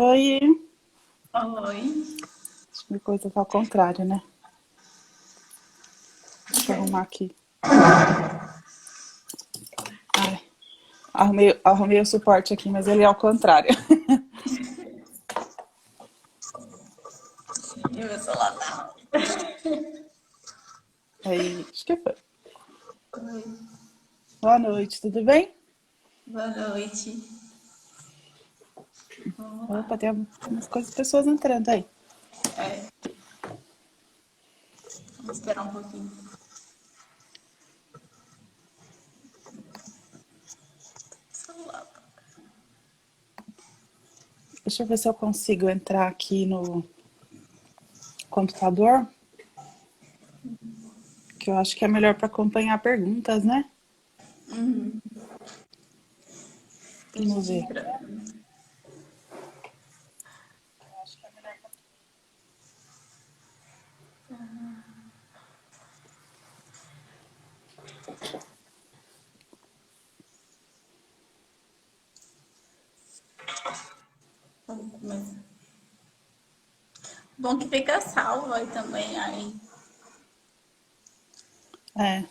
Oi. Oi. Minha coisa tá ao contrário, né? Deixa eu arrumar aqui. Ai, arrumei o suporte aqui, mas ele é ao contrário. E meu celular tá. Aí, acho que foi. Oi. Boa noite, tudo bem? Boa noite. Vamos lá. Opa, tem umas pessoas entrando aí. É, vamos esperar um pouquinho. Celular. Deixa eu ver se eu consigo entrar aqui no computador, que eu acho que é melhor para acompanhar perguntas, né? Tem Vamos gente ver. entrando. Vamos começar. Bom que fica salvo aí também. Aí. É.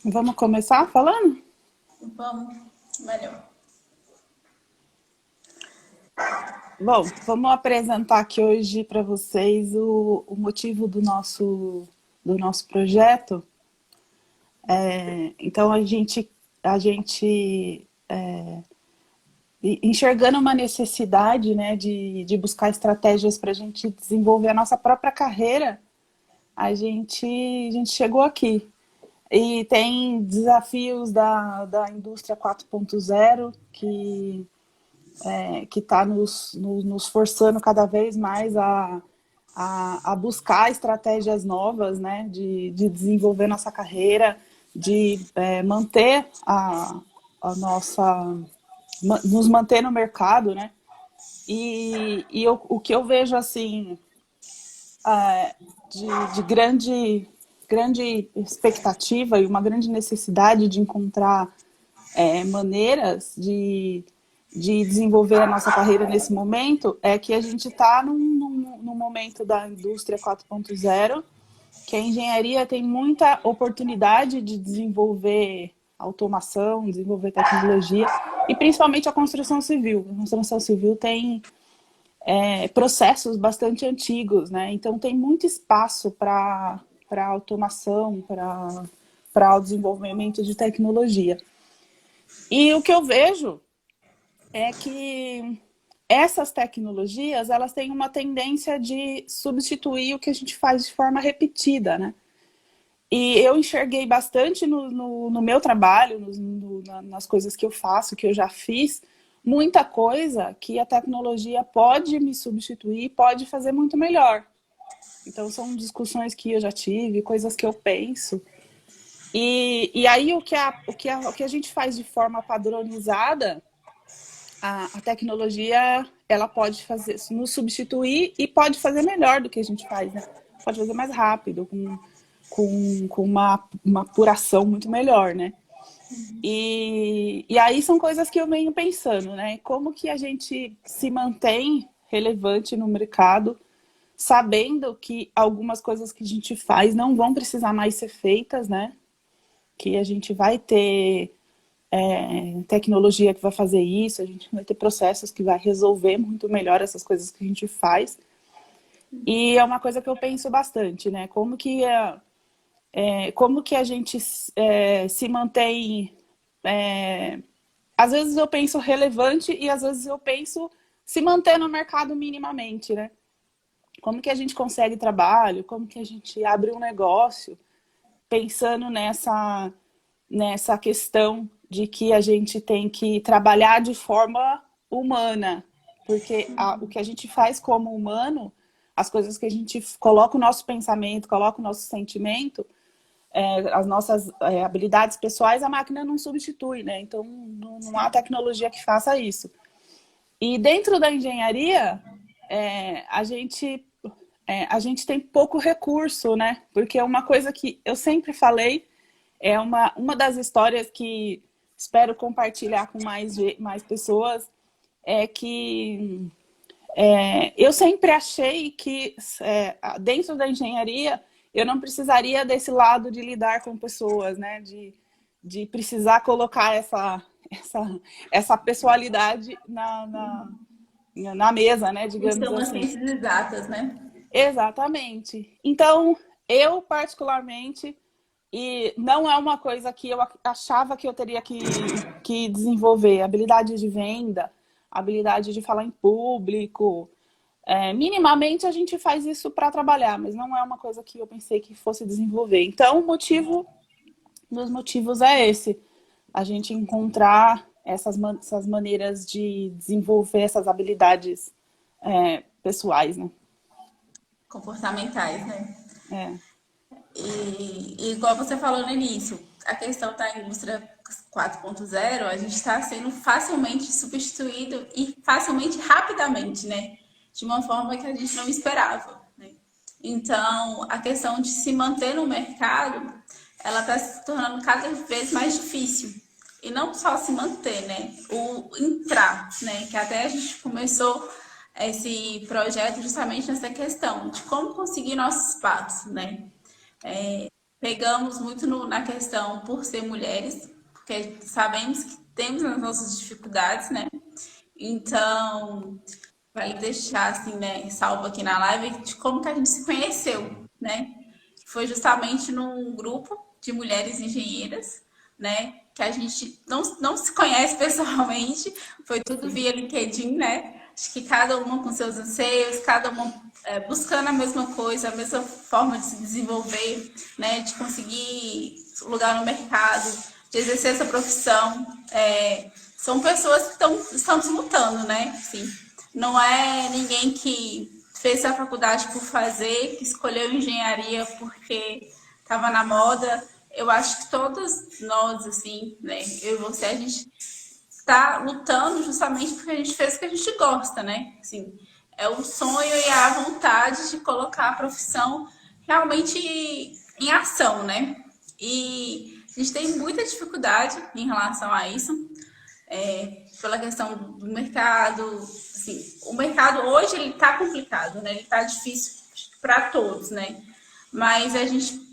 Vamos começar falando? Vamos. Melhor. Bom, vamos apresentar aqui hoje para vocês o motivo do nosso projeto. Então, enxergando uma necessidade, né, de buscar estratégias para a gente desenvolver a nossa própria carreira, a gente chegou aqui. E tem desafios da indústria 4.0 que está nos forçando cada vez mais a buscar estratégias novas, né, de desenvolver nossa carreira, de manter a nossa, nos manter no mercado, né? E o que eu vejo assim de grande expectativa e uma grande necessidade de encontrar maneiras de desenvolver a nossa carreira nesse momento é que a gente está num momento da indústria 4.0, que a engenharia tem muita oportunidade de desenvolver automação, desenvolver tecnologia, e principalmente a construção civil. A construção civil tem processos bastante antigos, né? Então tem muito espaço para automação, para o desenvolvimento de tecnologia. E o que eu vejo é que essas tecnologias, elas têm uma tendência de substituir o que a gente faz de forma repetida, né? E eu enxerguei bastante no meu trabalho, nas coisas que eu faço, que eu já fiz, muita coisa que a tecnologia pode me substituir, pode fazer muito melhor. Então são discussões que eu já tive, coisas que eu penso. E aí o que a gente faz de forma padronizada, a tecnologia ela pode fazer, nos substituir e pode fazer melhor do que a gente faz, né? Pode fazer mais rápido, com uma apuração muito melhor, né? E aí são coisas que eu venho pensando, né? Como que a gente se mantém relevante no mercado, sabendo que algumas coisas que a gente faz não vão precisar mais ser feitas, né? Que a gente vai ter tecnologia que vai fazer isso, a gente vai ter processos que vai resolver muito melhor essas coisas que a gente faz. E é uma coisa que eu penso bastante, né? Como que a gente se mantém. Às vezes eu penso relevante e às vezes eu penso se manter no mercado minimamente, né? Como que a gente consegue trabalho, como que a gente abre um negócio, pensando nessa questão de que a gente tem que trabalhar de forma humana, porque o que a gente faz como humano, as coisas que a gente coloca o nosso pensamento, coloca o nosso sentimento, as nossas habilidades pessoais, a máquina não substitui, né? Então não há tecnologia que faça isso. E dentro da engenharia, a gente tem pouco recurso, né? Porque uma coisa que eu sempre falei, é uma das histórias que espero compartilhar com mais pessoas, é que eu sempre achei que dentro da engenharia eu não precisaria desse lado de lidar com pessoas, né? De precisar colocar essa pessoalidade na mesa, né? Digamos São as assim. ciências exatas, né? Exatamente. Então, eu particularmente, e não é uma coisa que eu achava que eu teria que desenvolver, habilidade de venda, habilidade de falar em público. Minimamente a gente faz isso para trabalhar, mas não é uma coisa que eu pensei que fosse desenvolver. Então, dos motivos é esse, a gente encontrar essas maneiras de desenvolver essas habilidades pessoais, né? Comportamentais, né? É. E igual você falou no início, a questão da indústria 4.0, a gente está sendo facilmente substituído e facilmente, rapidamente, né? De uma forma que a gente não esperava, né? Então, a questão de se manter no mercado, ela está se tornando cada vez mais difícil. E não só se manter, né? O entrar, né? Que até a gente começou esse projeto justamente nessa questão de como conseguir nosso espaço, né? Pegamos muito na questão por ser mulheres, porque sabemos que temos as nossas dificuldades, né? Então, para deixar assim, né, salvo aqui na live, de como que a gente se conheceu, né? Foi justamente num grupo de mulheres engenheiras, né? Que a gente não se conhece pessoalmente, foi tudo via LinkedIn, né? Acho que cada uma com seus anseios, cada uma buscando a mesma coisa, a mesma forma de se desenvolver, né? De conseguir lugar no mercado, de exercer essa profissão. São pessoas que estamos lutando, né? Assim, não é ninguém que fez a faculdade por fazer, que escolheu engenharia porque estava na moda. Eu acho que todas nós, assim, né? Eu e você, a gente está lutando justamente porque a gente fez o que a gente gosta, né? Assim, é o sonho e a vontade de colocar a profissão realmente em ação, né? E a gente tem muita dificuldade em relação a isso, pela questão do mercado. Assim, o mercado hoje ele está complicado, né? Ele está difícil para todos, né? Mas a gente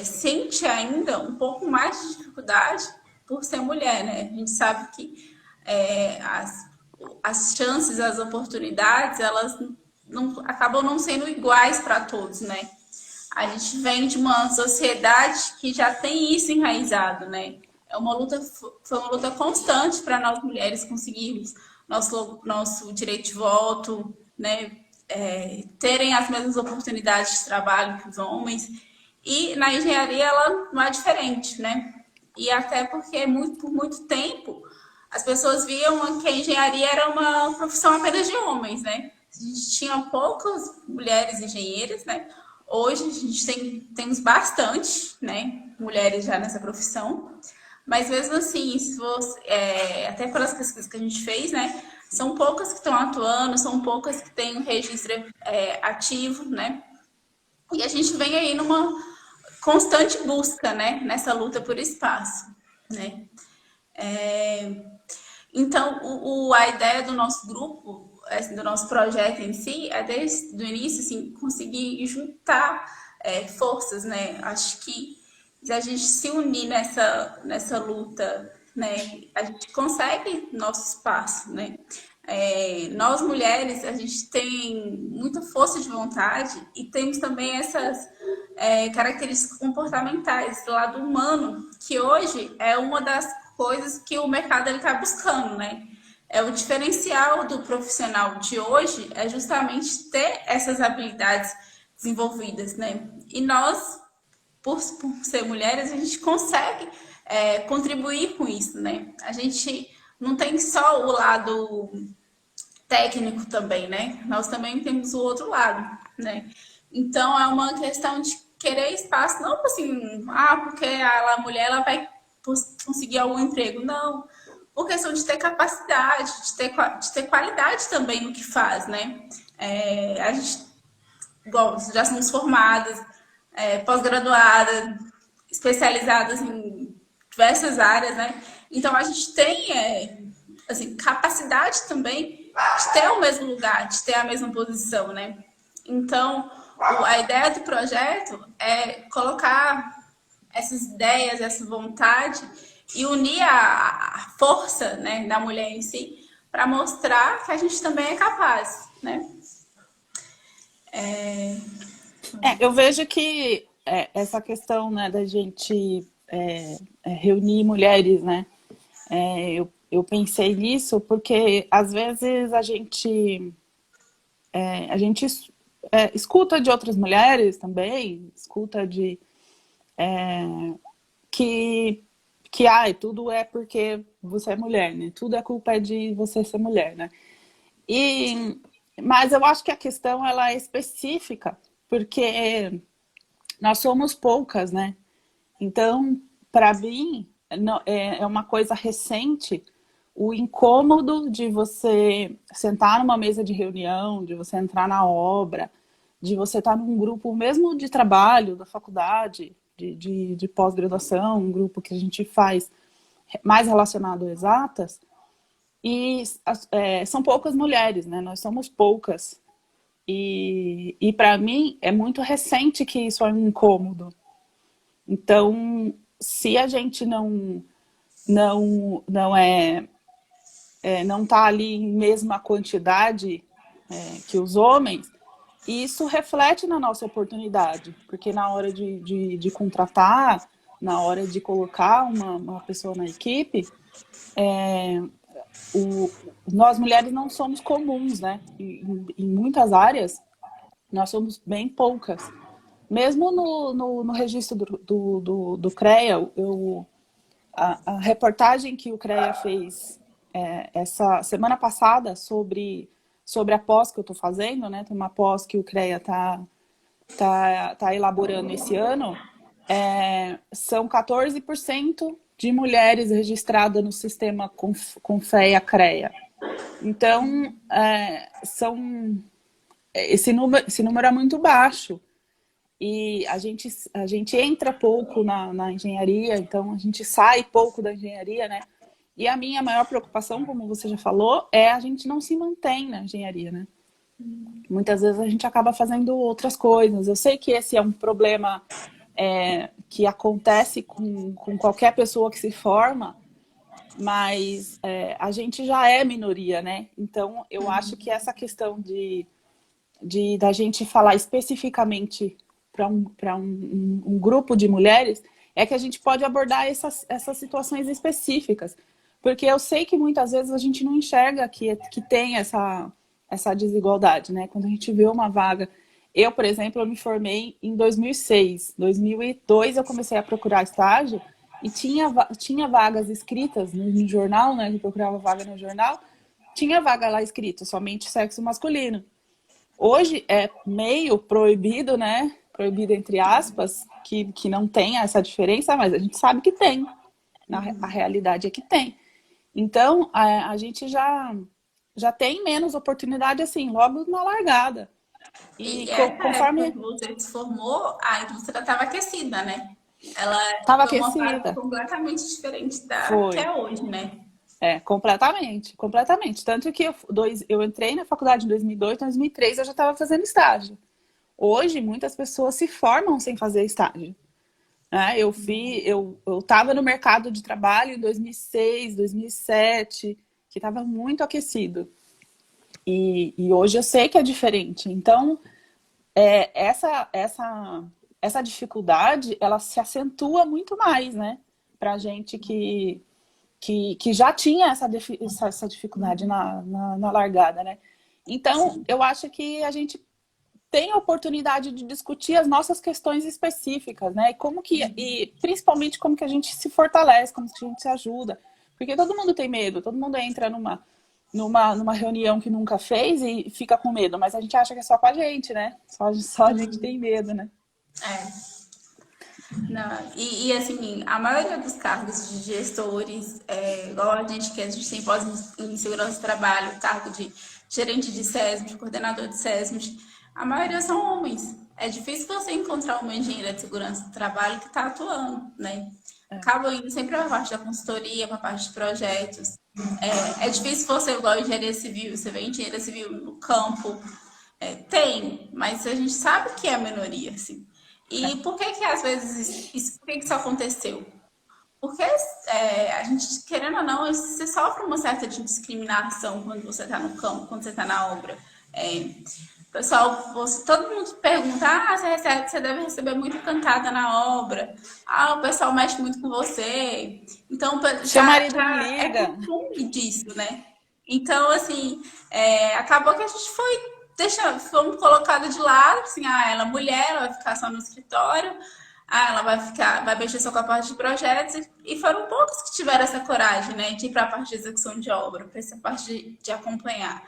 sente ainda um pouco mais de dificuldade por ser mulher, né? A gente sabe que as chances, as oportunidades, elas acabam não sendo iguais para todos, né? A gente vem de uma sociedade que já tem isso enraizado, né? Foi uma luta constante para nós mulheres conseguirmos nosso direito de voto, né? Terem as mesmas oportunidades de trabalho que os homens. E na engenharia ela não é diferente, né? E até porque por muito tempo as pessoas viam que a engenharia era uma profissão apenas de homens, né? A gente tinha poucas mulheres engenheiras, né? Hoje a gente temos bastante, né, mulheres já nessa profissão, mas mesmo assim, se você, até pelas pesquisas que a gente fez, né, são poucas que estão atuando, são poucas que têm um registro ativo, né, e a gente vem aí numa constante busca, né, nessa luta por espaço, né. Então, a ideia do nosso grupo, assim, do nosso projeto em si, é desde o início, assim, conseguir juntar forças, né? Acho que se a gente se unir nessa luta, né, a gente consegue nosso espaço, né? Nós mulheres, a gente tem muita força de vontade e temos também essas características comportamentais, esse lado humano, que hoje é uma das coisas que o mercado está buscando, né? O diferencial do profissional de hoje é justamente ter essas habilidades desenvolvidas, né? E nós, por ser mulheres, a gente consegue contribuir com isso, né? A gente não tem só o lado técnico também, né? Nós também temos o outro lado, né? Então é uma questão de querer espaço, não assim, porque a mulher ela vai conseguir algum emprego, não. por questão de ter capacidade, de ter qualidade também no que faz, né? A gente, igual, já somos formadas, pós-graduadas, especializadas em diversas áreas, né? Então a gente tem assim, capacidade também de ter o mesmo lugar, de ter a mesma posição, né? Então, a ideia do projeto é colocar essas ideias, essa vontade e unir a força, né, da mulher em si para mostrar que a gente também é capaz, né? Eu vejo que essa questão, né, da gente reunir mulheres, né? Eu pensei nisso porque às vezes a gente escuta de outras mulheres também, escuta de que tudo é porque você é mulher, né? Tudo é culpa de você ser mulher, né? Mas eu acho que a questão ela é específica, porque nós somos poucas, né? Então, para mim, é uma coisa recente o incômodo de você sentar numa mesa de reunião, de você entrar na obra, de você estar num grupo mesmo de trabalho, da faculdade, de pós-graduação, um grupo que a gente faz mais relacionado a exatas, e são poucas mulheres, né? Nós somos poucas. E para mim é muito recente que isso é um incômodo. Então, se a gente não está ali em mesma quantidade que os homens, isso reflete na nossa oportunidade, porque na hora de contratar, na hora de colocar uma pessoa na equipe, nós mulheres não somos comuns, né? Em muitas áreas, nós somos bem poucas. Mesmo no registro do CREA, a reportagem que o CREA fez essa semana passada sobre a pós que eu estou fazendo, né? Tem uma pós que o CREA tá elaborando esse ano, são 14% de mulheres registradas no sistema Confea-CREA. Então, esse número é muito baixo. E a gente entra pouco na engenharia, então a gente sai pouco da engenharia, né? E a minha maior preocupação, como você já falou, é a gente não se mantém na engenharia, né? Muitas vezes a gente acaba fazendo outras coisas. Eu sei que esse é um problema que acontece com qualquer pessoa que se forma, mas a gente já é minoria, né? Então, eu acho que essa questão da gente falar especificamente para um grupo de mulheres é que a gente pode abordar essas situações específicas. Porque eu sei que muitas vezes a gente não enxerga que tem essa desigualdade, né? Quando a gente vê uma vaga. Eu, por exemplo, eu me formei em 2006. 2002 eu comecei a procurar estágio e tinha vagas escritas no jornal, né? Eu procurava vaga no jornal. Tinha vaga lá escrito, somente sexo masculino. Hoje é meio proibido, né? Proibido entre aspas, que não tem essa diferença, mas a gente sabe que tem. A realidade é que tem. Então, a gente já tem menos oportunidade, assim, logo na largada. E E essa época conforme que você se formou, a indústria estava aquecida, né? Ela estava foi uma fase aquecida, completamente diferente da que foi. é hoje, né? Completamente, completamente. Tanto que eu entrei na faculdade em 2002, 2003 eu já estava fazendo estágio. Hoje, muitas pessoas se formam sem fazer estágio. Eu estava no mercado de trabalho em 2006, 2007, que estava muito aquecido. E hoje eu sei que é diferente. Então, essa dificuldade, ela se acentua muito mais, né? Para a gente que já tinha essa dificuldade na largada, né? Então, eu acho que a gente tem a oportunidade de discutir as nossas questões específicas, né? E principalmente como que a gente se fortalece, como que a gente se ajuda. Porque todo mundo tem medo, todo mundo entra numa reunião que nunca fez e fica com medo, mas a gente acha que é só com a gente, né? Só a gente tem medo, né? É. Não, assim, a maioria dos cargos de gestores, igual que a gente tem pós em segurança do trabalho, cargo de gerente de SESMIT, coordenador de SESMIT, a maioria são homens. É difícil você encontrar uma engenheira de segurança do trabalho que está atuando, né? Acaba indo sempre para a parte da consultoria, para a parte de projetos. É difícil você, igual engenharia civil, você vê engenharia civil no campo, tem, mas a gente sabe que é a minoria, assim. E por que que às vezes por que que isso aconteceu? Porque a gente, querendo ou não, você sofre uma certa discriminação quando você está no campo, quando você está na obra. Pessoal, todo mundo pergunta, você deve receber muita cantada na obra. Ah, o pessoal mexe muito com você. Então, Seu marido não já é liga. costume disso, né? Então, assim, acabou que a gente fomos colocados de lado, assim, ela é mulher, ela vai ficar só no escritório, ela vai mexer só com a parte de projetos, e foram poucos que tiveram essa coragem, né, de ir para a parte de execução de obra, para essa parte de acompanhar.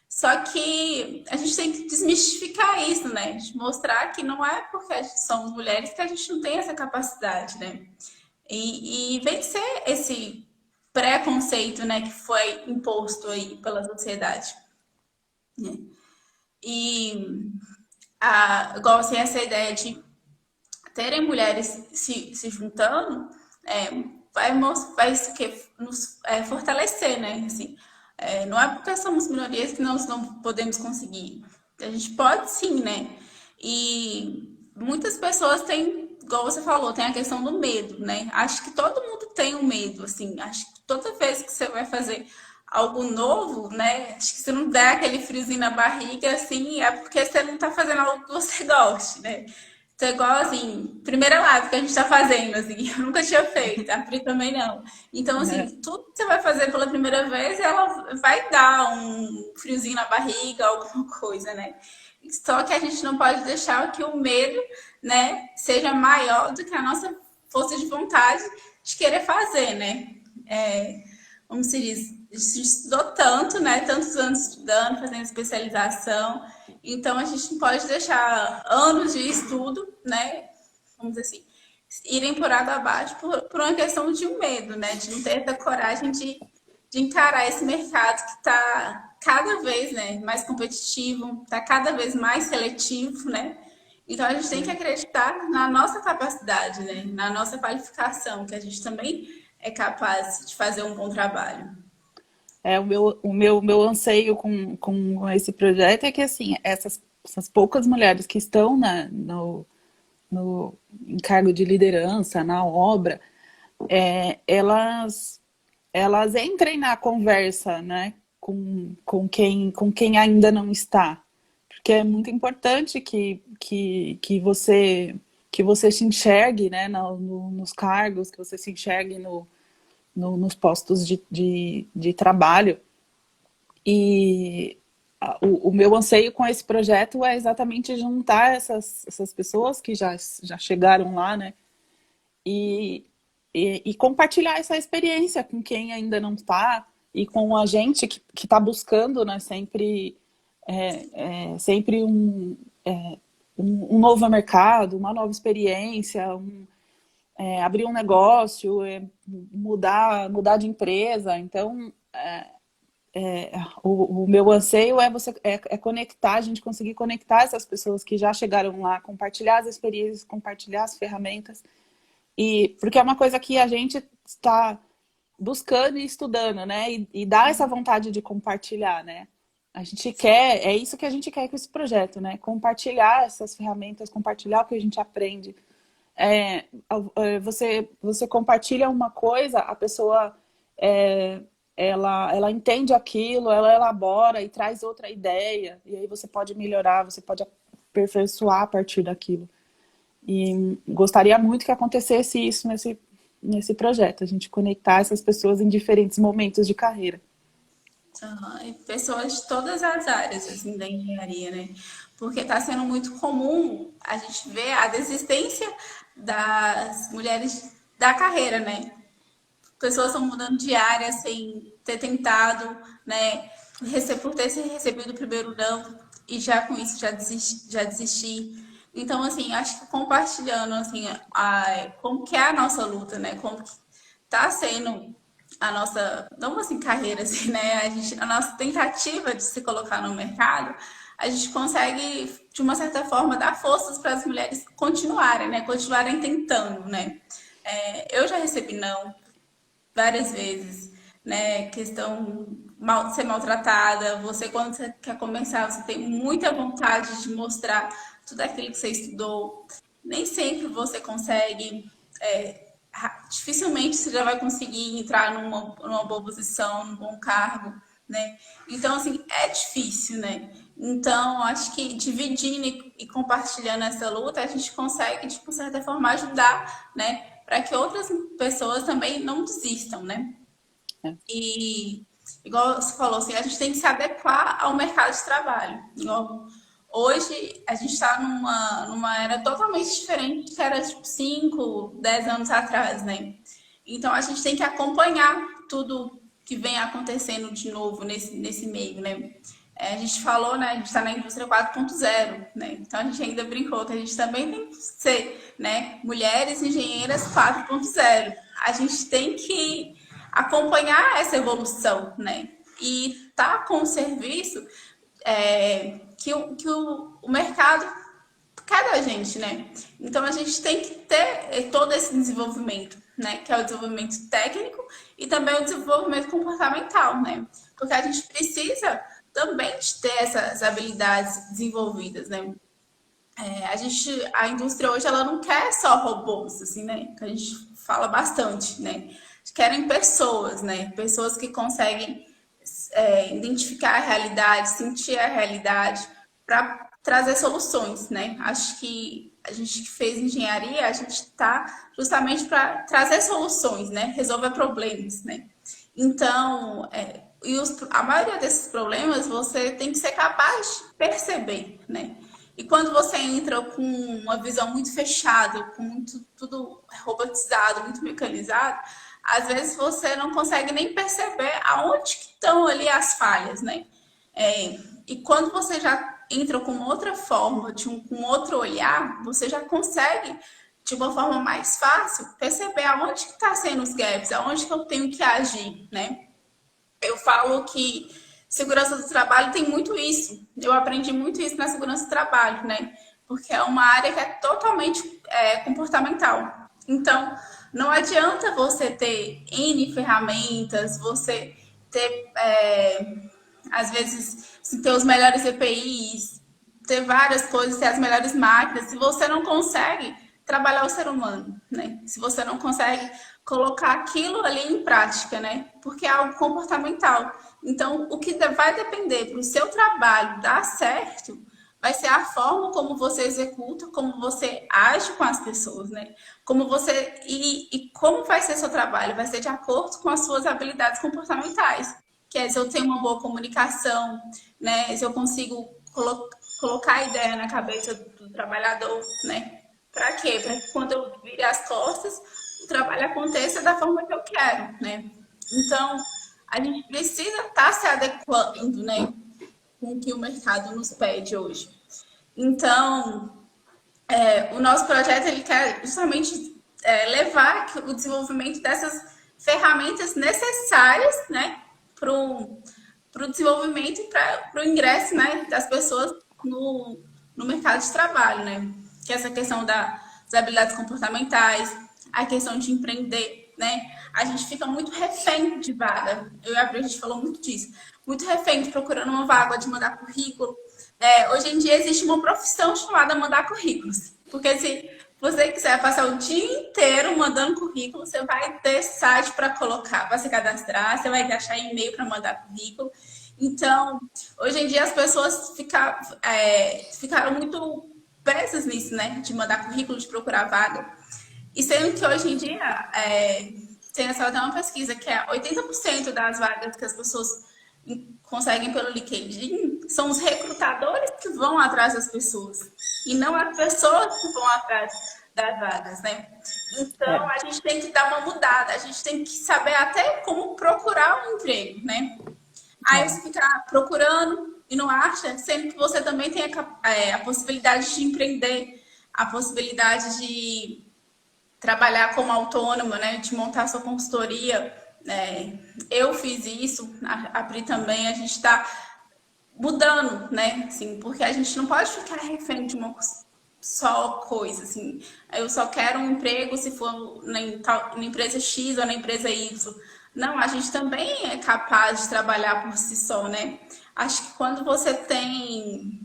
Só que a gente tem que desmistificar isso, né? De mostrar que não é porque a gente somos mulheres que a gente não tem essa capacidade, né? E vencer esse preconceito, né, que foi imposto aí pela sociedade. Né? E igual assim, essa ideia de terem mulheres se juntando vai isso que nos fortalecer, né? Assim, não é porque somos minorias que nós não podemos conseguir. A gente pode sim, né? E muitas pessoas têm, igual você falou, tem a questão do medo, né? Acho que todo mundo tem um medo, assim. Acho que toda vez que você vai fazer algo novo, né? Acho que se não der aquele friozinho na barriga, assim, é porque você não tá fazendo algo que você goste, né? Então, igual assim, primeira live que a gente tá fazendo, assim, eu nunca tinha feito, a Pri também não. Então, assim, tudo que você vai fazer pela primeira vez, ela vai dar um friozinho na barriga, alguma coisa, né? Só que a gente não pode deixar que o medo, né, seja maior do que a nossa força de vontade de querer fazer, né? Como se diz, a gente estudou tanto, né? Tantos anos estudando, fazendo especialização. Então a gente não pode deixar anos de estudo, né? Vamos dizer assim, irem por água abaixo por uma questão de um medo, né? De não ter essa coragem de encarar esse mercado que está cada vez, né, mais competitivo, está cada vez mais seletivo, né? Então a gente tem que acreditar na nossa capacidade, né? Na nossa qualificação, que a gente também é capaz de fazer um bom trabalho. Meu anseio com esse projeto é que, assim, essas poucas mulheres que estão no em cargo de liderança, na obra, elas entrem na conversa, né, com quem ainda não está. Porque é muito importante que você se enxergue, né, nos cargos, que você se enxergue nos postos de trabalho. E o meu anseio com esse projeto é exatamente juntar essas pessoas que já chegaram lá, né? E compartilhar essa experiência com quem ainda não está e com a gente que está buscando, né? Sempre um novo mercado, uma nova experiência, abrir um negócio, mudar de empresa. Então, o meu anseio é conectar, a gente conseguir conectar essas pessoas que já chegaram lá, compartilhar as experiências, compartilhar as ferramentas, porque é uma coisa que a gente está buscando e estudando, né? E dá essa vontade de compartilhar, né? É isso que a gente quer com esse projeto, né? Compartilhar essas ferramentas, compartilhar o que a gente aprende. Você compartilha uma coisa, a pessoa ela entende aquilo, ela elabora e traz outra ideia, e aí você pode melhorar, você pode aperfeiçoar a partir daquilo. E gostaria muito que acontecesse isso nesse projeto, a gente conectar essas pessoas em diferentes momentos de carreira. Uhum. E pessoas de todas as áreas assim, da engenharia, né? Porque está sendo muito comum a gente ver a desistência das mulheres da carreira, né? Pessoas estão mudando de área sem ter tentado, né? Por ter recebido o primeiro não e já com isso já desistir. Então, assim, acho que compartilhando, assim, como que é a nossa luta, né? Como que tá sendo a nossa, não assim, carreira, assim, né? A nossa tentativa de se colocar no mercado, a gente consegue, de uma certa forma, dar forças para as mulheres continuarem, né? Continuarem tentando, né? Eu já recebi não várias vezes, né? Questão de ser maltratada. Você, quando você quer começar, você tem muita vontade de mostrar tudo aquilo que você estudou. Nem sempre você consegue. Dificilmente você já vai conseguir entrar numa boa posição, num bom cargo, né? Então, assim, é difícil, né? Então, acho que dividindo e compartilhando essa luta, a gente consegue, de certa forma, ajudar, né? Para que outras pessoas também não desistam, né? É. E, igual você falou, assim, a gente tem que se adequar ao mercado de trabalho. Igual, hoje, a gente está numa era totalmente diferente do que era, tipo, 5, 10 anos atrás, né? Então, a gente tem que acompanhar tudo que vem acontecendo de novo nesse meio, né? A gente falou, né? A gente está na indústria 4.0, né? Então a gente ainda brincou que a gente também tem que ser, né? Mulheres engenheiras 4.0. A gente tem que acompanhar essa evolução, né? E tá com o serviço que o mercado quer da gente, né? Então a gente tem que ter todo esse desenvolvimento, né? Que é o desenvolvimento técnico e também o desenvolvimento comportamental, né? Porque a gente precisa também de ter essas habilidades desenvolvidas, né? A indústria hoje ela não quer só robôs, assim, né? Que a gente fala bastante, né? Querem pessoas, né? Pessoas que conseguem identificar a realidade, sentir a realidade para trazer soluções, né? Acho que a gente que fez engenharia, a gente está justamente para trazer soluções, né? Resolver problemas, né? Então, a maioria desses problemas você tem que ser capaz de perceber, né? E quando você entra com uma visão muito fechada, com tudo robotizado, muito mecanizado, às vezes você não consegue nem perceber aonde que estão ali as falhas, né? E quando você já entra com outra forma, com outro olhar, você já consegue, de uma forma mais fácil, perceber aonde que está sendo os gaps, aonde que eu tenho que agir, né? Eu falo que segurança do trabalho tem muito isso. Eu aprendi muito isso na segurança do trabalho, né? Porque é uma área que é totalmente comportamental. Então, não adianta você ter N ferramentas, você ter, às vezes, ter os melhores EPIs, ter várias coisas, ter as melhores máquinas, se você não consegue trabalhar o ser humano, né? Se você não consegue colocar aquilo ali em prática, né? Porque é algo comportamental. Então, o que vai depender para o seu trabalho dar certo vai ser a forma como você executa, como você age com as pessoas, né? Como você e como vai ser seu trabalho, vai ser de acordo com as suas habilidades comportamentais. Que é se eu tenho uma boa comunicação, né? Se eu consigo colocar a ideia na cabeça do trabalhador, né? Para quê? Para que quando eu vire as costas, o trabalho aconteça da forma que eu quero, né? Então, a gente precisa estar se adequando, né? Com o que o mercado nos pede hoje. Então, o nosso projeto ele quer justamente levar o desenvolvimento dessas ferramentas necessárias, né, para o desenvolvimento e para o ingresso, né, das pessoas no mercado de trabalho, né? Que é essa questão das habilidades comportamentais, a questão de empreender, né? A gente fica muito refém de vaga. Eu e a Bri, a gente falou muito disso. Muito refém de procurando uma vaga, de mandar currículo. Hoje em dia existe uma profissão chamada mandar currículos. Porque se você quiser passar o dia inteiro mandando currículo, você vai ter site para colocar, para se cadastrar, você vai achar e-mail para mandar currículo. Então, hoje em dia as pessoas ficaram muito presas nisso, né? De mandar currículo, de procurar vaga. E sendo que hoje em dia, tem essa até uma pesquisa que é 80% das vagas que as pessoas conseguem pelo LinkedIn são os recrutadores que vão atrás das pessoas e não as pessoas que vão atrás das vagas, né? Então a gente tem que dar uma mudada, a gente tem que saber até como procurar um emprego, né? Aí você fica procurando e não acha, sendo que você também tem a possibilidade de empreender, a possibilidade de trabalhar como autônoma, né, de montar sua consultoria. Eu fiz isso, a Pri também, a gente está mudando, né? Assim, porque a gente não pode ficar refém de uma só coisa, assim. Eu só quero um emprego se for na empresa X ou na empresa Y. Não, a gente também é capaz de trabalhar por si só, né? Acho que quando você tem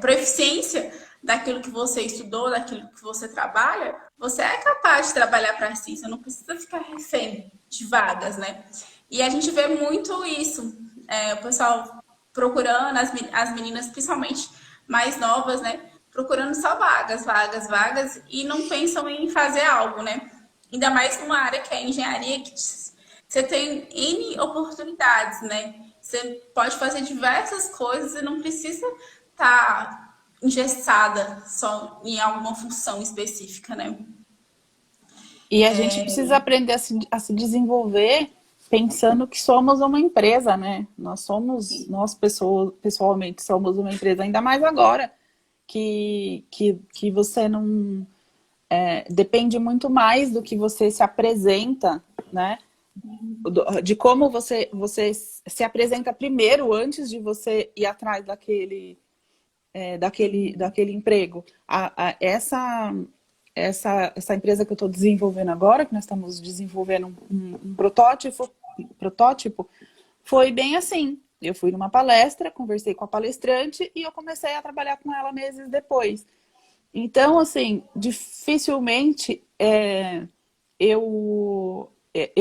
proficiência daquilo que você estudou, daquilo que você trabalha, você é capaz de trabalhar para si. Você não precisa ficar refém de vagas, né? E a gente vê muito isso. O pessoal procurando, as meninas principalmente mais novas, né? Procurando só vagas, vagas, vagas, e não pensam em fazer algo, né? Ainda mais numa área que é a engenharia, que você tem N oportunidades, né? Você pode fazer diversas coisas e não precisa estar engessada só em alguma função específica, né? E a gente precisa aprender a se desenvolver pensando que somos uma empresa, né? Nós pessoalmente somos uma empresa, ainda mais agora que você não depende muito mais do que você se apresenta, né? De como você se apresenta primeiro antes de você ir atrás daquele emprego. Essa empresa que eu estou desenvolvendo agora, que nós estamos desenvolvendo um protótipo, foi bem assim. Eu fui numa palestra, conversei com a palestrante e eu comecei a trabalhar com ela meses depois. Então, assim, dificilmente eu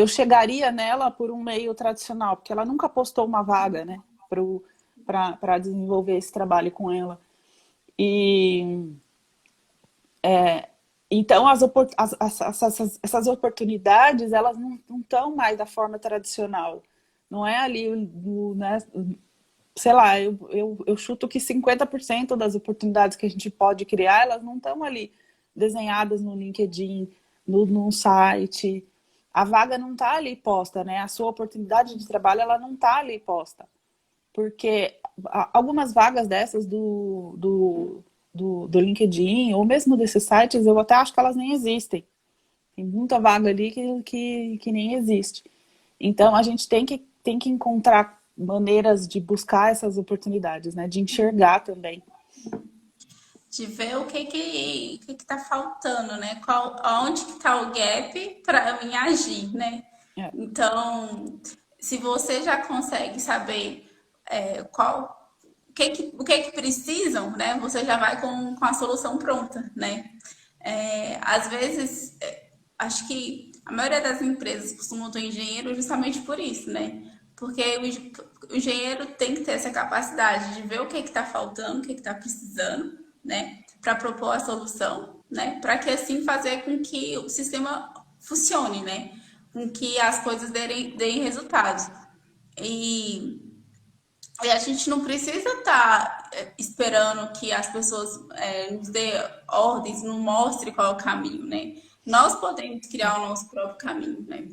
chegaria nela por um meio tradicional, porque ela nunca postou uma vaga, né, para desenvolver esse trabalho com ela. E então essas oportunidades, elas não estão mais da forma tradicional. Não é ali, né, sei lá, eu chuto que 50% das oportunidades que a gente pode criar, elas não estão ali desenhadas no LinkedIn, no site. A vaga não está ali posta, né? A sua oportunidade de trabalho, ela não está ali posta. Porque algumas vagas dessas do LinkedIn, ou mesmo desses sites, eu até acho que elas nem existem. Tem muita vaga ali que nem existe. Então, a gente tem que encontrar maneiras de buscar essas oportunidades, né? De enxergar também. De ver o que tá faltando, né? Onde que tá o gap para mim agir, né? É. Então, se você já consegue saber o que que precisam, né? Você já vai com a solução pronta, né? Às vezes, acho que a maioria das empresas costumam ter engenheiro justamente por isso, né? Porque o engenheiro tem que ter essa capacidade de ver o que está faltando, o que está precisando, né? Para propor a solução, né? Para que assim fazer com que o sistema funcione, né? Com que as coisas deem resultados. E a gente não precisa estar esperando que as pessoas nos dê ordens, nos mostre qual é o caminho, né? Nós podemos criar o nosso próprio caminho, né?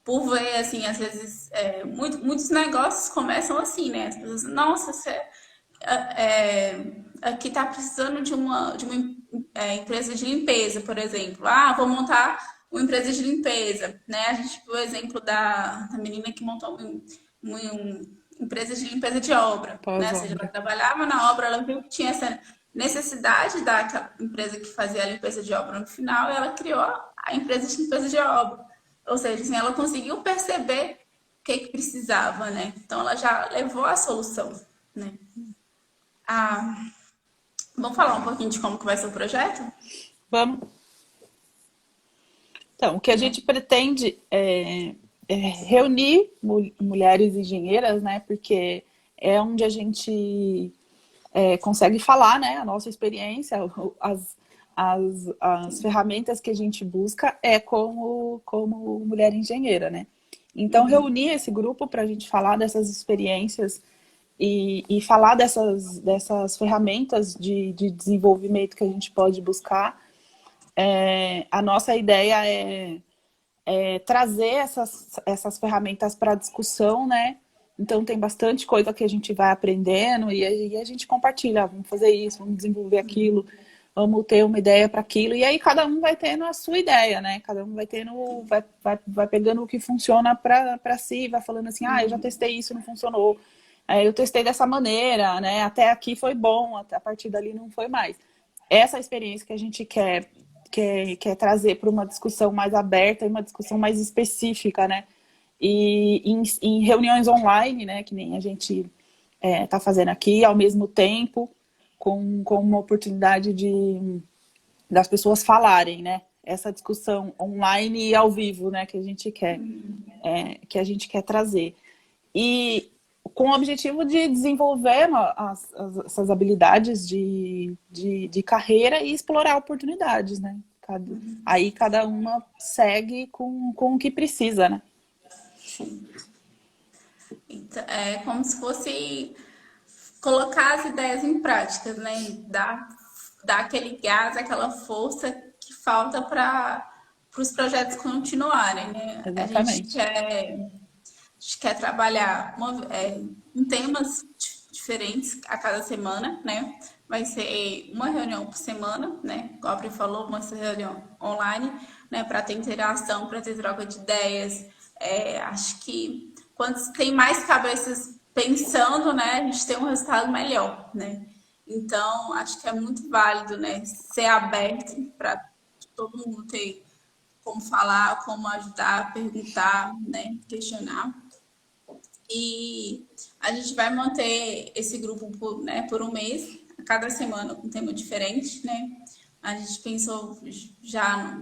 Por ver, assim, às vezes, muitos negócios começam assim, né? As pessoas, nossa, você aqui está precisando de uma empresa de limpeza, por exemplo. Ah, vou montar uma empresa de limpeza, né? A gente viu o exemplo da menina que montou uma empresa de limpeza de obra, né? Ou seja, ela trabalhava na obra, ela viu que tinha essa necessidade da empresa que fazia a limpeza de obra no final, e ela criou a empresa de limpeza de obra. Ou seja, assim, ela conseguiu perceber o que precisava, né? Então, ela já levou a solução, né? Vamos falar um pouquinho de como que vai ser o projeto? Vamos. Então, o que a gente pretende é reunir mulheres engenheiras, né? Porque é onde a gente consegue falar, né? A nossa experiência, as ferramentas que a gente busca como mulher engenheira, né? Então, reunir esse grupo para a gente falar dessas experiências e falar dessas ferramentas de desenvolvimento que a gente pode buscar. A nossa ideia é trazer essas ferramentas para discussão, né? Então tem bastante coisa que a gente vai aprendendo e a gente compartilha, vamos fazer isso, vamos desenvolver aquilo, vamos ter uma ideia para aquilo, e aí cada um vai tendo a sua ideia, né? Cada um vai tendo, vai pegando o que funciona para si, vai falando assim, eu já testei isso, não funcionou. Eu testei dessa maneira, né? Até aqui foi bom, a partir dali não foi mais. Essa experiência que a gente quer trazer para uma discussão mais aberta e uma discussão mais específica, né? E em reuniões online, né? Que nem a gente está fazendo aqui, ao mesmo tempo, com uma oportunidade das pessoas falarem, né? Essa discussão online e ao vivo, né? Que a gente quer trazer. E com o objetivo de desenvolver essas habilidades de carreira e explorar oportunidades, né? Aí cada uma segue com o que precisa, né? Então, é como se fosse colocar as ideias em práticas, né? Dar aquele gás, aquela força que falta para os projetos continuarem, né? Exatamente. A gente quer trabalhar em temas diferentes a cada semana, né? Vai ser uma reunião por semana, né? Como a Pri falou, uma reunião online, né? Para ter interação, para ter troca de ideias. Acho que quando tem mais cabeças pensando, né? A gente tem um resultado melhor, né? Então, acho que é muito válido, né? Ser aberto para todo mundo ter como falar, como ajudar, perguntar, né? Questionar. E a gente vai manter esse grupo por um mês, cada semana com um tema diferente, né? A gente pensou já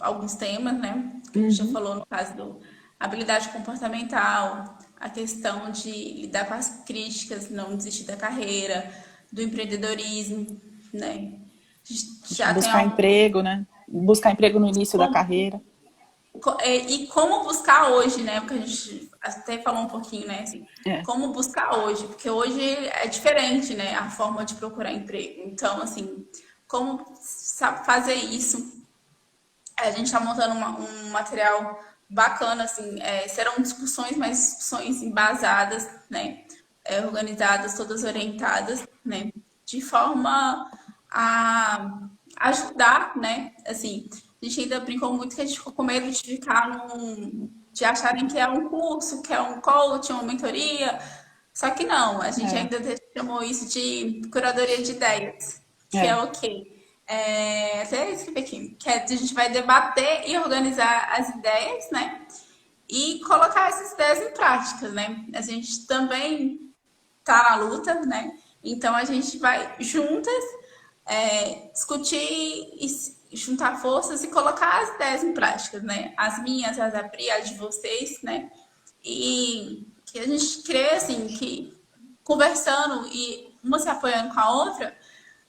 alguns temas, né? Que a gente já falou no caso do habilidade comportamental, a questão de lidar com as críticas, não desistir da carreira, do empreendedorismo, né? A gente já tem Buscar emprego, né? Buscar emprego no início da carreira. E como buscar hoje, né? Porque a gente até falou um pouquinho, né? Assim, como buscar hoje, porque hoje é diferente, né? A forma de procurar emprego. Então, assim, como fazer isso? A gente está montando um material bacana, assim, serão discussões, mas discussões embasadas, né? Organizadas, todas orientadas, né? De forma a ajudar, né? Assim, a gente ainda brincou muito que a gente ficou com medo de ficar de acharem que é um curso, que é um coach, uma mentoria. Só que não, a gente ainda chamou isso de curadoria de ideias, que é o quê? Até escrevi aqui, que a gente vai debater e organizar as ideias, né? E colocar essas ideias em prática, né? A gente também tá na luta, né? Então a gente vai juntas discutir e juntar forças e colocar as ideias em prática, né? As minhas, as da Pri, as de vocês, né? E que a gente crê, assim, que conversando e uma se apoiando com a outra,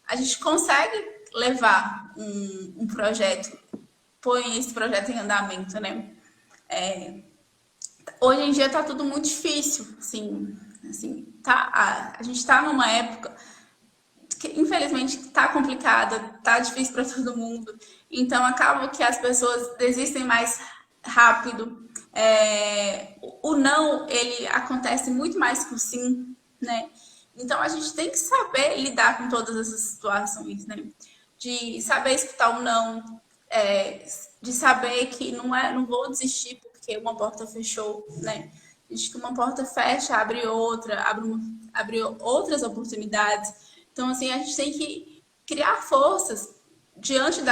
a gente consegue levar um projeto, põe esse projeto em andamento, né? Hoje em dia tá tudo muito difícil, assim a gente tá numa época que infelizmente tá complicada, tá difícil para todo mundo, então acaba que as pessoas desistem mais rápido. O não, ele acontece muito mais que o sim, né? Então a gente tem que saber lidar com todas essas situações, né? De saber escutar o não, de saber que não vou desistir porque uma porta fechou, né? De que uma porta fecha, abre outra, abre outras oportunidades. Então, assim, a gente tem que criar forças diante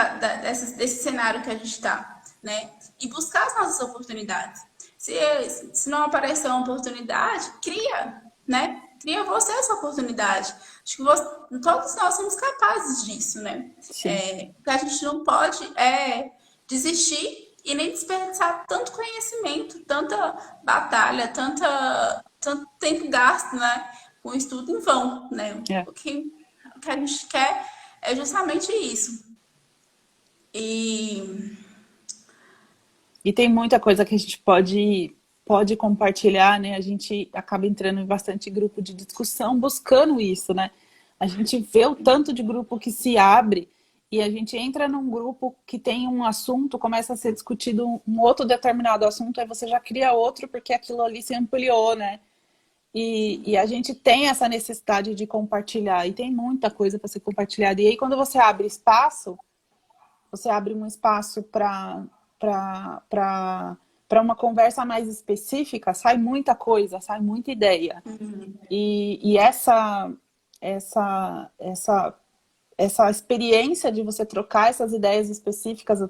desse cenário que a gente está, né? E buscar as nossas oportunidades. Se não aparecer uma oportunidade, cria, né? Cria você essa oportunidade. Acho que todos nós somos capazes disso, né? O que a gente não pode desistir e nem desperdiçar tanto conhecimento, tanta batalha, tanto tempo gasto, né? Com estudo em vão, né? O que a gente quer é justamente isso. E tem muita coisa que a gente pode compartilhar, né? A gente acaba entrando em bastante grupo de discussão buscando isso, né? A gente vê o tanto de grupo que se abre e a gente entra num grupo que tem um assunto, começa a ser discutido um outro determinado assunto, aí você já cria outro porque aquilo ali se ampliou, né? E a gente tem essa necessidade de compartilhar, e tem muita coisa para ser compartilhada. E aí, quando você abre espaço, você abre um espaço para uma conversa mais específica, sai muita coisa, sai muita ideia. E essa experiência de você trocar essas ideias específicas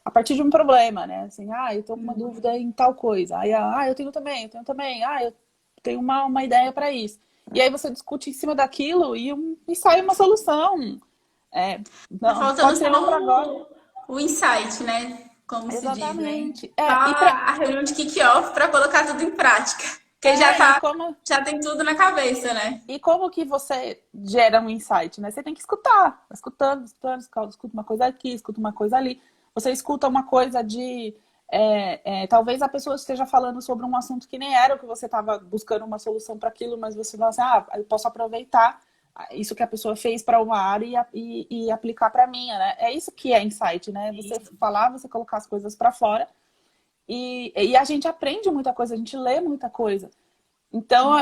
a partir de um problema, né? Assim, eu tô com uma dúvida em tal coisa. Aí, eu tenho também, eu tenho também. Eu tenho uma ideia para isso. E aí você discute em cima daquilo e sai uma solução. Tá Não, faltando pode ser não para agora. só o insight, né? Como se diz, né? Exatamente. Só a reunião de kick-off para colocar tudo em prática. Porque E como, já tem tudo na cabeça, né? e como que você gera um insight, né? Você tem que escutar. Escutando, escuta uma coisa aqui, escuta uma coisa ali. Você escuta uma coisa de... talvez a pessoa esteja falando sobre um assunto que nem era o que você estava buscando uma solução para aquilo, mas você fala assim, eu posso aproveitar isso que a pessoa fez para uma área e aplicar para a minha, né? É isso que é insight, né? Você falar, você colocar as coisas para fora e a gente aprende muita coisa, a gente lê muita coisa. Então,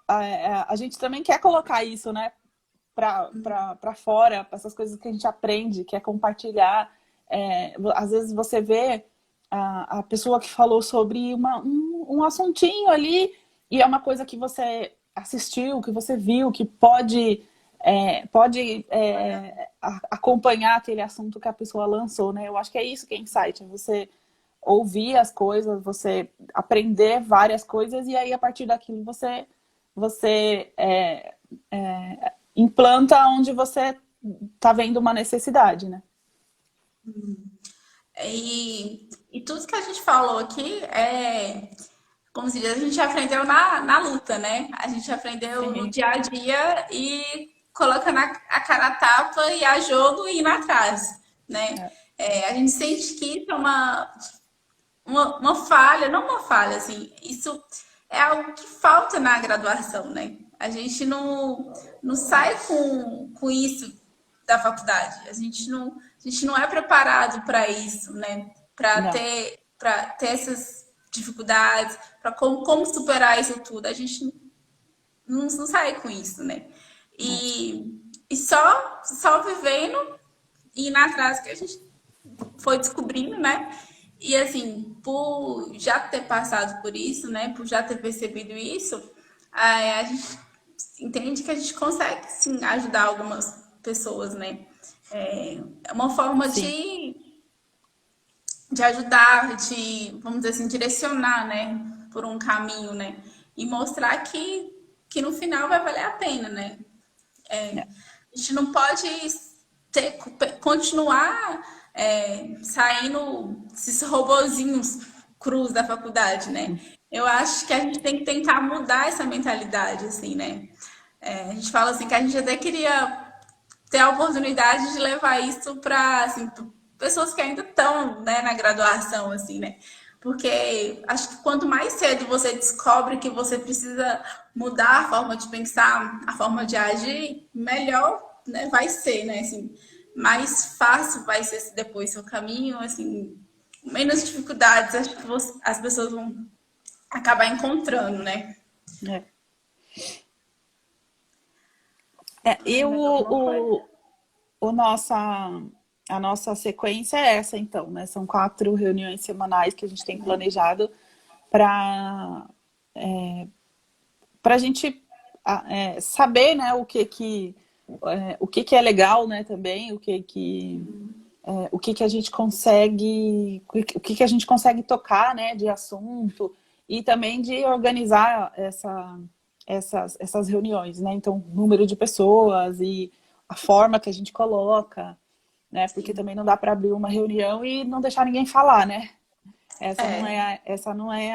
a gente também quer colocar isso, né, para fora, para essas coisas que a gente aprende, quer compartilhar. Às vezes você vê a pessoa que falou sobre um assuntinho ali, e é uma coisa que você assistiu, que você viu, que pode acompanhar aquele assunto que a pessoa lançou, né? Eu acho que é isso que é insight, é você ouvir as coisas, você aprender várias coisas e aí a partir daquilo você implanta onde você está vendo uma necessidade, né? E tudo que a gente falou aqui como se diz, a gente aprendeu na luta, né? A gente aprendeu no Sim. dia a dia e colocando a cara a tapa e a jogo e indo atrás, né? É. A gente sente que isso é uma falha, não uma falha, assim, isso é algo que falta na graduação, né? A gente não sai com isso da faculdade, a gente não é preparado para isso, né? Não. Para ter essas dificuldades, para como superar isso tudo. A gente não sai com isso, né? Não. E só vivendo e indo atrás que a gente foi descobrindo, né? E assim, por já ter passado por isso, né? Por já ter percebido isso, a gente entende que a gente consegue sim ajudar algumas pessoas, né? É uma forma Sim. de ajudar, de, vamos dizer assim, direcionar, né? Por um caminho, né? E mostrar que no final vai valer a pena, né? É. A gente não pode continuar saindo esses robozinhos crus da faculdade, né? Eu acho que a gente tem que tentar mudar essa mentalidade, assim, né? A gente fala assim que a gente até queria ter a oportunidade de levar isso para assim, pessoas que ainda estão, né, na graduação, assim, né? Porque acho que quanto mais cedo você descobre que você precisa mudar a forma de pensar, a forma de agir, melhor, né, vai ser, né? Assim, mais fácil vai ser depois seu caminho, assim, menos dificuldades acho que as pessoas vão acabar encontrando, né? É. E Mais alguma coisa? a nossa sequência é essa, então, né? São 4 reuniões semanais que a gente tem planejado para a gente saber, né, o que é legal, né, também, o que a gente consegue, o que a gente consegue tocar, né, de assunto e também de organizar essas reuniões, né? Então, número de pessoas e a forma que a gente coloca, né? Porque também não dá para abrir uma reunião e não deixar ninguém falar, né? É, Essa não é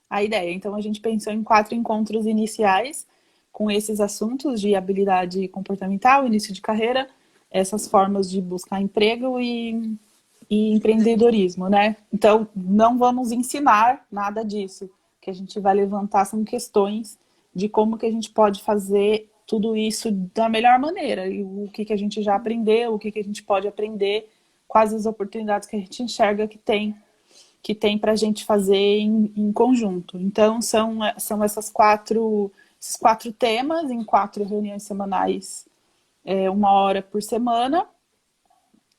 a ideia. Então, a gente pensou em 4 encontros iniciais com esses assuntos de habilidade comportamental, início de carreira, essas formas de buscar emprego e empreendedorismo, né? Então, não vamos ensinar nada disso. O que a gente vai levantar são questões de como que a gente pode fazer tudo isso da melhor maneira. E o que a gente já aprendeu, o que a gente pode aprender, quais as oportunidades que a gente enxerga que tem que tem para a gente fazer em conjunto. Então, são esses quatro temas em 4 reuniões semanais, 1 hora por semana.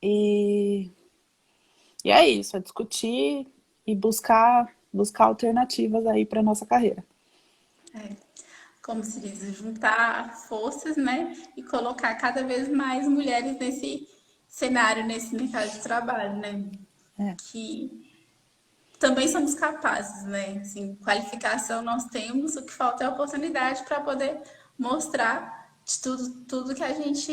E, e é isso, é discutir e buscar alternativas aí para nossa carreira. É, como se diz, juntar forças, né? E colocar cada vez mais mulheres nesse cenário, nesse mercado de trabalho, né? É, Que também somos capazes, né? Assim, qualificação nós temos, o que falta é oportunidade para poder mostrar de tudo que a gente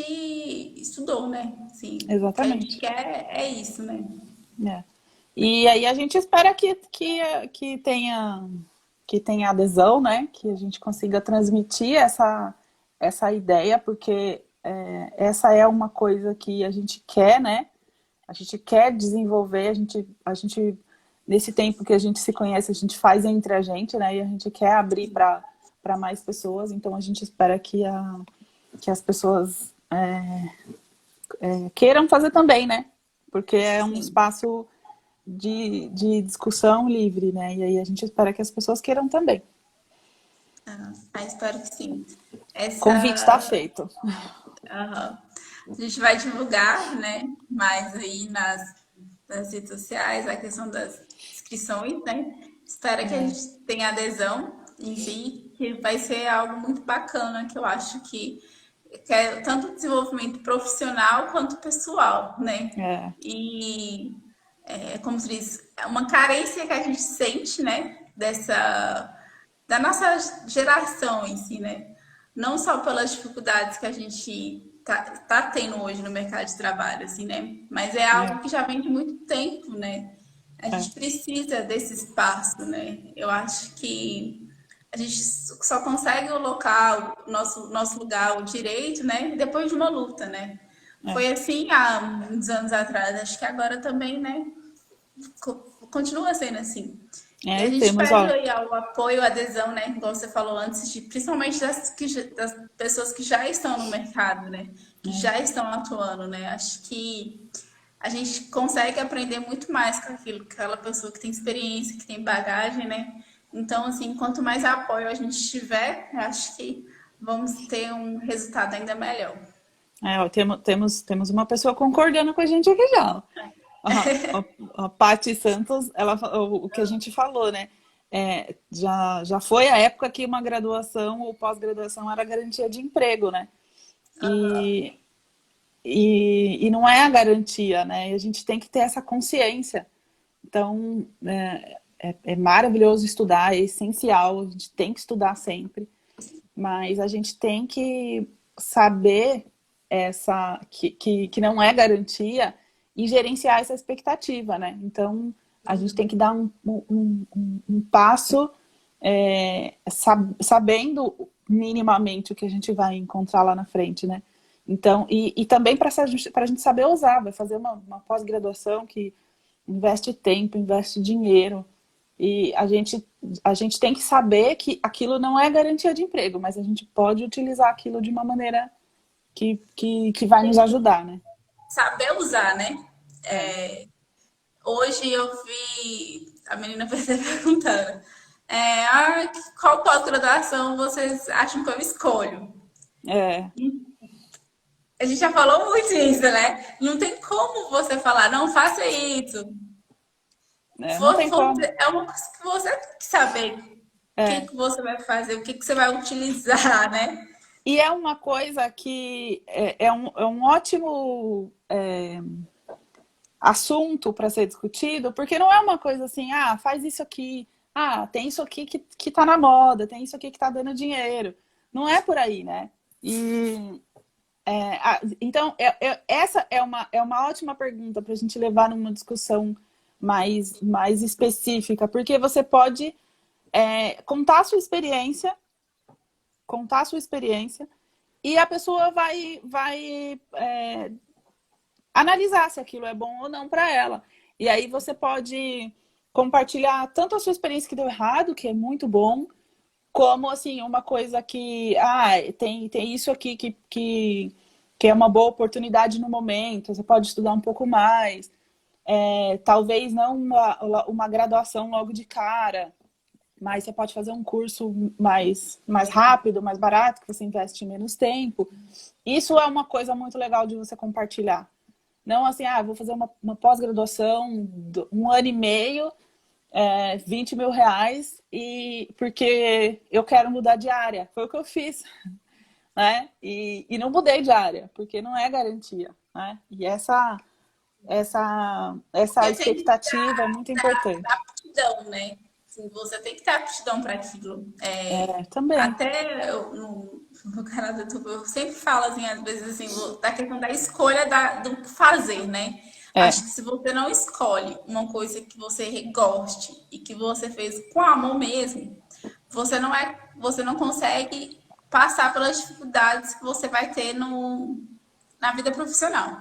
estudou, né? Assim, o que a gente exatamente. quer é isso, né? É. E aí a gente espera que tenha adesão, né? Que a gente consiga transmitir essa ideia, porque essa é uma coisa que a gente quer, né? A gente quer desenvolver, nesse tempo que a gente se conhece, a gente faz entre a gente, né? E a gente quer abrir para mais pessoas, então a gente espera que as pessoas queiram fazer também, né? Porque é um Sim. espaço de discussão livre, né? E aí a gente espera que as pessoas queiram também. Espero que sim. O convite está Essa, feito. aham. A gente vai divulgar, né? Mais aí nas redes sociais, a questão das inscrições, né? Espero que a É, gente tenha adesão, enfim, que vai ser algo muito bacana, que eu acho que é tanto desenvolvimento profissional quanto pessoal, né? é, E como se diz, é uma carência que a gente sente, né? Da nossa geração em si, né? Não só pelas dificuldades que a gente tá tendo hoje no mercado de trabalho, assim, né? Mas é algo é, que já vem de muito tempo, né? A é, gente precisa desse espaço, né? Eu acho que a gente só consegue o local, nosso lugar, o direito, né? Depois de uma luta, né? é. Foi assim há uns anos atrás, acho que agora também, né? Continua sendo assim. E a E gente temos, pede ó, aí o apoio, a adesão, né? Como você falou antes, principalmente das pessoas que já estão no mercado, né? Que já estão atuando, né? Acho que a gente consegue aprender muito mais com aquela pessoa que tem experiência, que tem bagagem, né? Então, assim, quanto mais apoio a gente tiver, eu acho que vamos ter um resultado ainda melhor. ó, temos uma pessoa concordando com a gente aqui já. A Paty Santos, o que a gente falou, né? Já foi a época que uma graduação ou pós-graduação era garantia de emprego, né? E, e não é a garantia, né? E a gente tem que ter essa consciência. Então, é maravilhoso estudar, é essencial, a gente tem que estudar sempre, mas a gente tem que saber que não é garantia e gerenciar essa expectativa, né? Então, a gente tem que dar um passo sabendo minimamente o que a gente vai encontrar lá na frente, né? Então, e também para a gente saber usar, vai fazer uma pós-graduação que investe tempo, investe dinheiro, e a gente tem que saber que aquilo não é garantia de emprego, mas a gente pode utilizar aquilo de uma maneira que vai nos ajudar, né? Saber usar, né? É, Hoje eu vi a menina perguntando: qual pós-graduação vocês acham que eu escolho? é, A gente já falou muito isso, né? Não tem como você falar, não faça isso. não tem como. É uma coisa que você tem que saber o que, É. que você vai fazer, o que, que você vai utilizar, né? E é uma coisa que é um ótimo assunto para ser discutido, porque não é uma coisa assim, faz isso aqui, tem isso aqui que tá na moda, tem isso aqui que tá dando dinheiro. Não é por aí, né? E então, essa é uma ótima pergunta para a gente levar numa discussão mais específica, porque você pode contar a sua experiência, e a pessoa vai analisar se aquilo é bom ou não para ela. E aí você pode compartilhar tanto a sua experiência que deu errado, que é muito bom, como assim, uma coisa que tem isso aqui que é uma boa oportunidade no momento, você pode estudar um pouco mais. talvez não uma graduação logo de cara, mas você pode fazer um curso mais rápido, mais barato, que você investe menos tempo. Isso é uma coisa muito legal de você compartilhar. Não assim, vou fazer uma pós-graduação, 1 ano e meio, 20 mil reais, porque eu quero mudar de área. Foi o que eu fiz, né? E não mudei de área, porque não é garantia, né? E essa Porque tem que expectativa é muito importante. dar aptidão, né? Assim, você tem que ter aptidão para aquilo. Também. Até no canal do YouTube eu sempre falo, assim, às vezes, assim, da questão da escolha do que fazer, né? Acho que se você não escolhe uma coisa que você goste e que você fez com amor mesmo, você não consegue passar pelas dificuldades que você vai ter na vida profissional.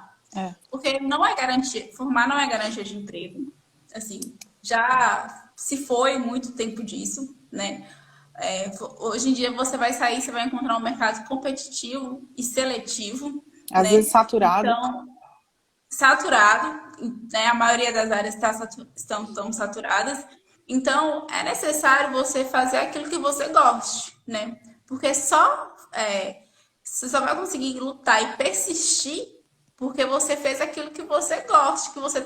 Porque não é garantia, formar não é garantia de emprego. Assim, já se foi muito tempo disso, né? Hoje em dia você vai sair, você vai encontrar um mercado competitivo e seletivo, Às né? vezes saturado. Então, saturado, né? A maioria das áreas estão tão saturadas. Então, é necessário você fazer aquilo que você goste, né? Porque você só vai conseguir lutar e persistir porque você fez aquilo que você gosta, que você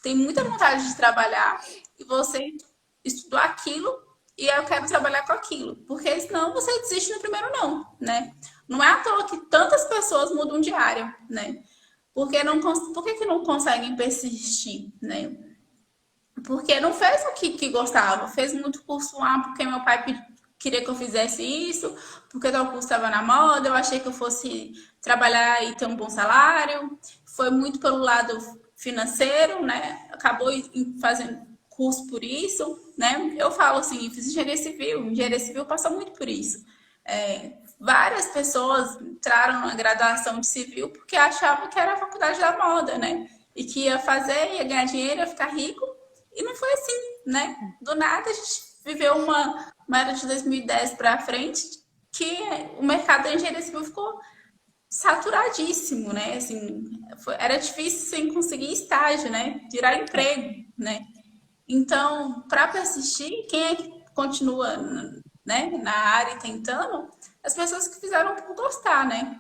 tem muita vontade de trabalhar e você estudou aquilo e eu quero trabalhar com aquilo. Porque senão você desiste no primeiro não, né? Não é à toa que tantas pessoas mudam de área, né? Por que não conseguem persistir, né? Porque não fez o que gostava. Fez muito curso lá porque meu pai queria que eu fizesse isso, porque tal curso estava na moda, eu achei que eu fosse trabalhar e ter um bom salário. Foi muito pelo lado financeiro, né? Acabou fazendo curso por isso, né? Eu falo assim, fiz engenharia civil passa muito por isso. Várias pessoas entraram na graduação de civil porque achavam que era a faculdade da moda, né? E que ia fazer, ia ganhar dinheiro, ia ficar rico. E não foi assim, né? Do nada a gente viveu uma era de 2010 para frente que o mercado da engenharia civil ficou saturadíssimo, né? Assim, era difícil sem conseguir estágio, né? Tirar emprego, né? Então, para persistir, quem é que continua, né, na área tentando? As pessoas que fizeram por gostar, né?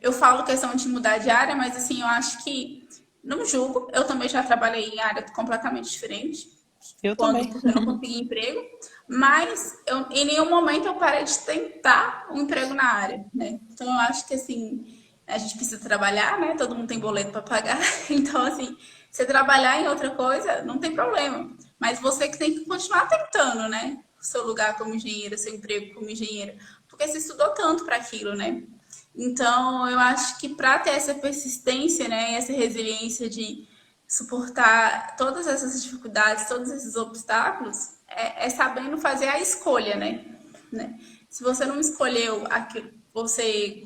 Eu falo questão de mudar de área, mas assim, eu acho que não julgo. Eu também já trabalhei em área completamente diferente, Eu também. porque eu não consegui emprego, mas em nenhum momento eu parei de tentar um emprego na área, né? Então eu acho que assim, a gente precisa trabalhar, né? Todo mundo tem boleto para pagar, então assim, você trabalhar em outra coisa não tem problema, mas você que tem que continuar tentando, né? O seu lugar como engenheira, seu emprego como engenheira, porque você estudou tanto para aquilo, né? Então, eu acho que para ter essa persistência, né, essa resiliência de suportar todas essas dificuldades, todos esses obstáculos, é sabendo fazer a escolha, né? Se você não escolheu aquilo que você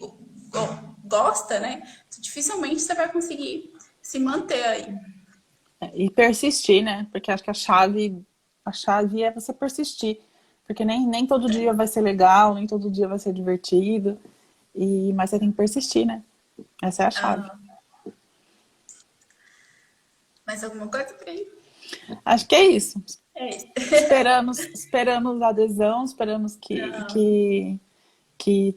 gosta, né, dificilmente você vai conseguir se manter aí. E persistir, né? Porque acho que a chave é você persistir. Porque nem todo dia vai ser legal, nem todo dia vai ser divertido. Mas você tem que persistir, né? Essa é a chave. Mais alguma coisa por aí? Acho que é isso. É isso. Esperamos adesão, esperamos que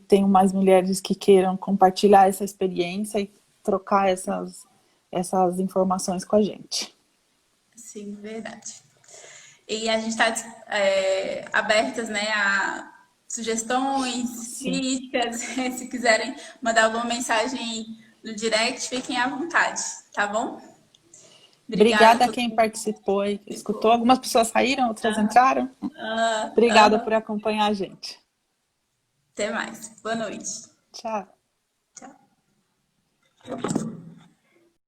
tenham mais mulheres que queiram compartilhar essa experiência e trocar essas informações com a gente. Sim, verdade. E a gente está abertas, né, a sugestões, críticas. Se quiserem mandar alguma mensagem no direct, fiquem à vontade, tá bom? Obrigada a quem participou e escutou. Algumas pessoas saíram, outras entraram. Obrigada por acompanhar a gente. Até mais. Boa noite. Tchau. Tchau.